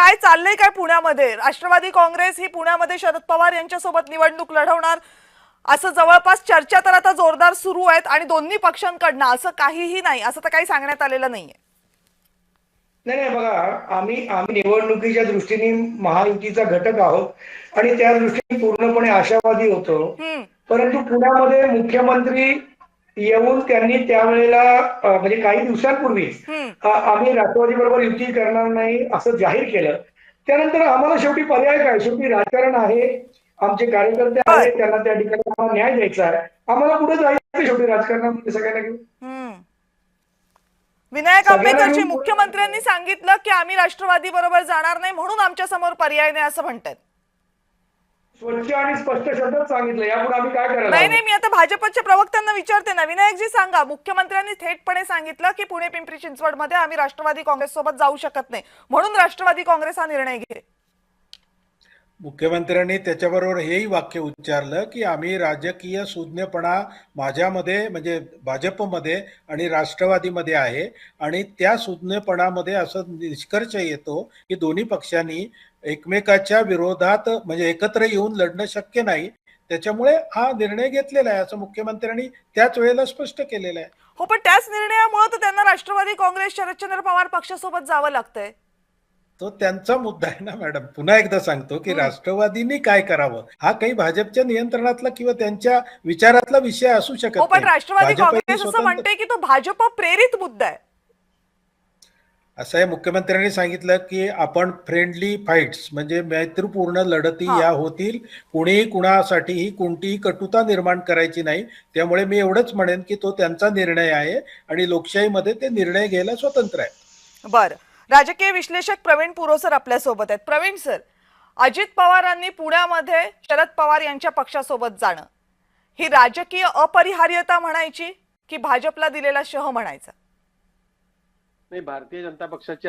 काय चाललंय काय पुण्यामध्ये? राष्ट्रवादी काँग्रेस ही पुण्यामध्ये शरद पवार यांच्यासोबत निवडणूक लढवणार असं जवळपास चर्चा तर आता जोरदार सुरू आहेत आणि दोन्ही पक्षांकडनं असं काहीही नाही, असं तर काही सांगण्यात आलेलं नाहीये. नाही नाही बघा, आम्ही आम्ही निवडणुकीच्या दृष्टीने महायुतीचा घटक आहोत आणि त्या दृष्टीने पूर्णपणे आशावादी होतो. हम्म. परंतु पुण्यामध्ये मुख्यमंत्री येऊन त्यांनी त्यावेळेला म्हणजे काही दिवसांपूर्वी हम्म. आम्ही राष्ट्रवादी बरोबर युती करणार नाही असं जाहीर केलं. त्यानंतर आम्हाला शेवटी पर्याय काय, शेवटी राजकारण आहे, आमचे कार्यकर्ते आहेत, त्यांना त्या ठिकाणी आम्हाला न्याय द्यायचा आहे, आम्हाला पुढे जायचं शेवटी राजकारणामध्ये सगळ्यांना घेऊन. विनायक सगळ्यांना आंबेडकरजी घेऊन मुख्यमंत्र्यांनी सांगितलं की आम्ही राष्ट्रवादी बरोबर जाणार नाही म्हणून आमच्या समोर पर्याय नाही असं म्हणतात. स्वच्छ आणि स्पष्ट शब्दात सांगितलं. यापुढे आम्ही काय करायला नाही हवं? नाही, मी आता भाजपच्या प्रवक्त्यांना विचारते ना. विनायकजी सांगा, मुख्यमंत्र्यांनी थेटपणे सांगितलं की पुणे पिंपरी चिंचवडमध्ये आम्ही राष्ट्रवादी काँग्रेस सोबत जाऊ शकत नाही म्हणून राष्ट्रवादी काँग्रेस हा निर्णय घेते. मुख्यमंत्र्यांनी त्याच्याबरोबर हेही वाक्य उच्चारलं की आम्ही राजकीय सुज्ञपणा माझ्यामध्ये म्हणजे भाजपमध्ये आणि राष्ट्रवादीमध्ये आहे आणि त्या सुज्ञपणामध्ये असं निष्कर्ष येतो की दोन्ही पक्षांनी एकमेकाच्या विरोधात म्हणजे एकत्र येऊन लढणं शक्य नाही, त्याच्यामुळे हा निर्णय घेतलेला आहे असं मुख्यमंत्र्यांनी त्याच वेळेला स्पष्ट केलेलं आहे. हो, पण त्याच निर्णयामुळे तर त्यांना राष्ट्रवादी काँग्रेस शरदचंद्र पवार पक्षासोबत जावं लागतंय. तो त्यांचा मुद्दा आहे ना मॅडम. पुन्हा एकदा सांगतो की राष्ट्रवादींनी काय करावं हा काही भाजपच्या नियंत्रणातला किंवा त्यांच्या विचारातला विषय असू शकत हो, पण नाही. राष्ट्रवादी भाजपही काँग्रेस असं स्वतंत्र म्हणते की तो भाजप प्रेरित मुद्दा आहे. असं आहे, मुख्यमंत्र्यांनी सांगितलं की आपण फ्रेंडली फाईट्स म्हणजे मैत्रीपूर्ण लढती या होतील, कुणीही कुणासाठीही कोणतीही कटुता निर्माण करायची नाही. त्यामुळे मी एवढंच म्हणेन की तो त्यांचा निर्णय आहे आणि लोकशाहीमध्ये ते निर्णय घ्यायला स्वतंत्र आहे. बरं, राजकीय विश्लेषक प्रवीण पुरोसर आपल्या सोबत आहेत. प्रवीण सर, अजित पवारांनी पुण्यामध्ये शरद पवार यांच्या पक्षासोबत जाणं ही राजकीय अपरिहार्यता म्हणायची की भाजपला दिलेला शह म्हणायचा? नाही, भारतीय जनता पक्षाची